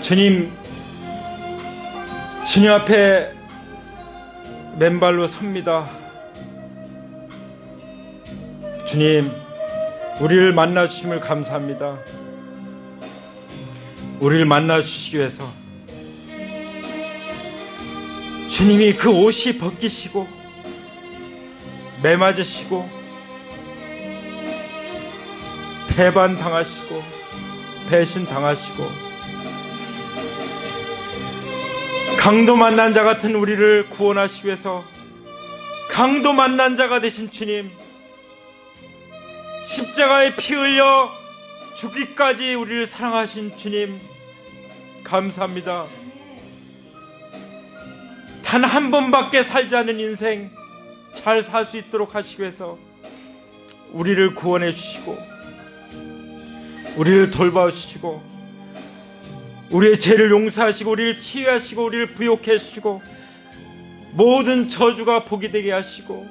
주님 앞에 맨발로 섭니다. 주님, 우리를 만나주심을 감사합니다. 우리를 만나주시기 위해서 주님이 그 옷이 벗기시고 매맞으시고 배반당하시고 배신당하시고 강도 만난 자 같은 우리를 구원하시기 위해서 강도 만난 자가 되신 주님, 십자가에 피 흘려 죽기까지 우리를 사랑하신 주님 감사합니다. 단 한 번밖에 살지 않은 인생 잘 살 수 있도록 하시기 위해서 우리를 구원해 주시고 우리를 돌봐주시고 우리의 죄를 용서하시고 우리를 치유하시고 우리를 부욕해 주시고 모든 저주가 복이 되게 하시고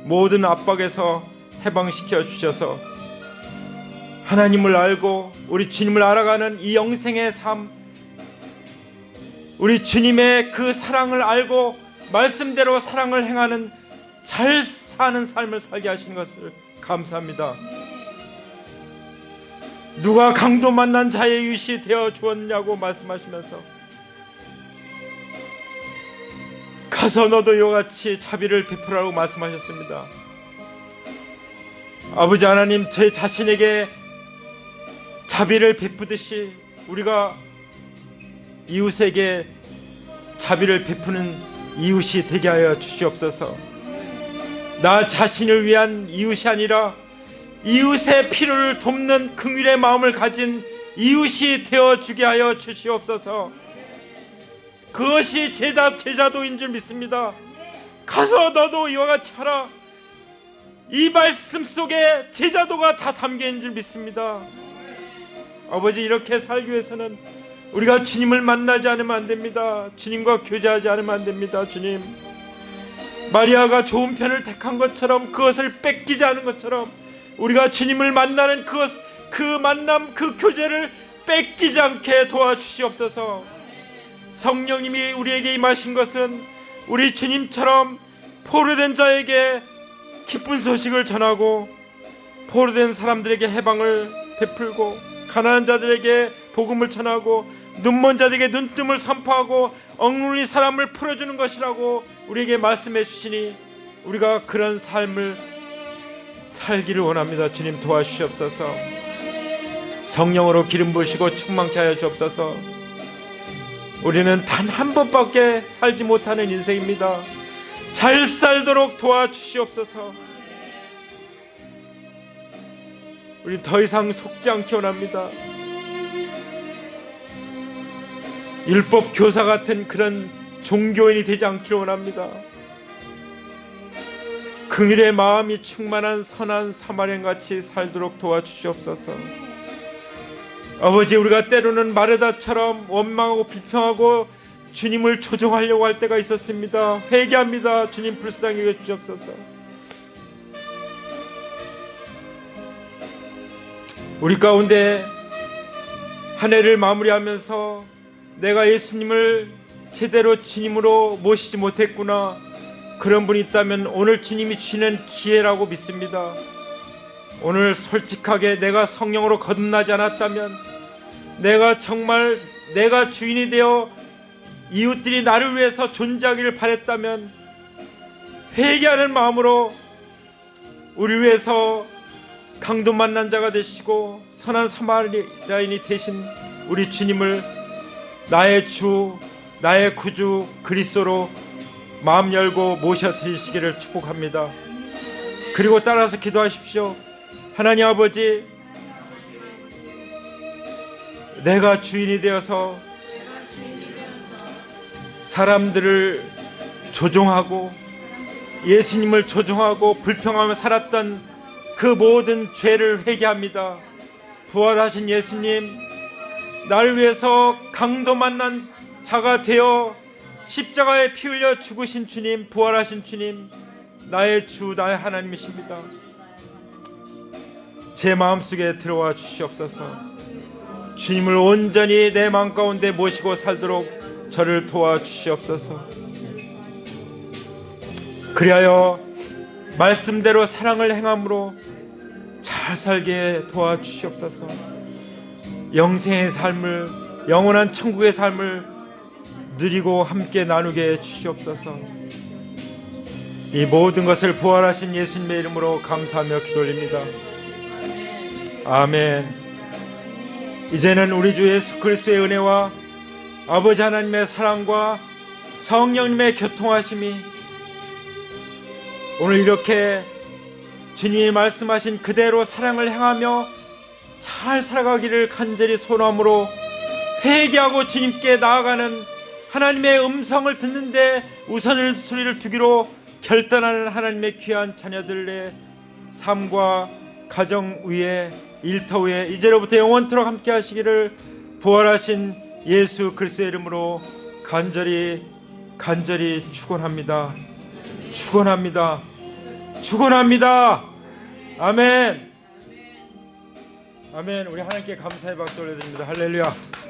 모든 압박에서 해방시켜 주셔서 하나님을 알고 우리 주님을 알아가는 이 영생의 삶, 우리 주님의 그 사랑을 알고 말씀대로 사랑을 행하는 잘 사는 삶을 살게 하시는 것을 감사합니다. 누가 강도 만난 자의 유시 되어 주었냐고 말씀하시면서 가서 너도 이와 같이 자비를 베풀라고 말씀하셨습니다. 아버지 하나님, 제 자신에게 자비를 베푸듯이 우리가 이웃에게 자비를 베푸는 이웃이 되게 하여 주시옵소서. 나 자신을 위한 이웃이 아니라 이웃의 필요를 돕는 긍휼의 마음을 가진 이웃이 되어주게 하여 주시옵소서. 그것이 제자도인 줄 믿습니다. 가서 너도 이와 같이 하라. 이 말씀 속에 제자도가 다 담겨있는 줄 믿습니다. 아버지, 이렇게 살기 위해서는 우리가 주님을 만나지 않으면 안 됩니다. 주님과 교제하지 않으면 안 됩니다. 주님, 마리아가 좋은 편을 택한 것처럼 그것을 뺏기지 않은 것처럼 우리가 주님을 만나는 그 만남, 그 교제를 뺏기지 않게 도와주시옵소서. 성령님이 우리에게 임하신 것은 우리 주님처럼 포로된 자에게 기쁜 소식을 전하고 포로된 사람들에게 해방을 베풀고 가난한 자들에게 복음을 전하고 눈먼 자들에게 눈뜸을 선포하고 억눌린 사람을 풀어주는 것이라고 우리에게 말씀해 주시니 우리가 그런 삶을 살기를 원합니다. 주님, 도와주시옵소서. 성령으로 기름 부으시고 충만케 하여 주옵소서. 우리는 단 한 번밖에 살지 못하는 인생입니다. 잘 살도록 도와주시옵소서. 우리 더 이상 속지 않기 원합니다. 율법 교사 같은 그런 종교인이 되지 않기를 원합니다. 긍휼의 마음이 충만한 선한 사마리아인같이 살도록 도와주시옵소서. 아버지, 우리가 때로는 마르다처럼 원망하고 비평하고 주님을 조종하려고 할 때가 있었습니다. 회개합니다. 주님, 불쌍히 여겨주시옵소서. 우리 가운데 한 해를 마무리하면서 내가 예수님을 제대로 주님으로 모시지 못했구나, 그런 분이 있다면 오늘 주님이 주시는 기회라고 믿습니다. 오늘 솔직하게 내가 성령으로 거듭나지 않았다면, 내가 정말 내가 주인이 되어 이웃들이 나를 위해서 존재하기를 바랬다면 회개하는 마음으로 우리 위해서 강도 만난 자가 되시고 선한 사마리아인이 되신 우리 주님을 나의 주, 나의 구주 그리스도로 마음 열고 모셔드리시기를 축복합니다. 그리고 따라서 기도하십시오. 하나님 아버지, 내가 주인이 되어서 사람들을 조종하고 예수님을 조종하고 불평하며 살았던 그 모든 죄를 회개합니다. 부활하신 예수님, 나를 위해서 강도 만난 자가 되어 십자가에 피 흘려 죽으신 주님, 부활하신 주님, 나의 주, 나의 하나님이십니다. 제 마음속에 들어와 주시옵소서. 주님을 온전히 내 마음 가운데 모시고 살도록 저를 도와주시옵소서. 그리하여 말씀대로 사랑을 행함으로 잘 살게 도와주시옵소서. 영생의 삶을, 영원한 천국의 삶을 누리고 함께 나누게 해주시옵소서. 이 모든 것을 부활하신 예수님의 이름으로 감사하며 기도드립니다. 아멘. 이제는 우리 주 예수 그리스도의 은혜와 아버지 하나님의 사랑과 성령님의 교통하심이 오늘 이렇게 주님이 말씀하신 그대로 사랑을 행하며 잘 살아가기를 간절히 소원함으로 회개하고 주님께 나아가는 하나님의 음성을 듣는데 우선을 소리를 두기로 결단하는 하나님의 귀한 자녀들의 삶과 가정 위에 일터 위에 이제로부터 영원토록 함께 하시기를 부활하신 예수 그리스도의 이름으로 간절히 축원합니다. 축원합니다. 축원합니다. 아멘. 아멘. 우리 하나님께 감사의 박수 올려드립니다. 할렐루야.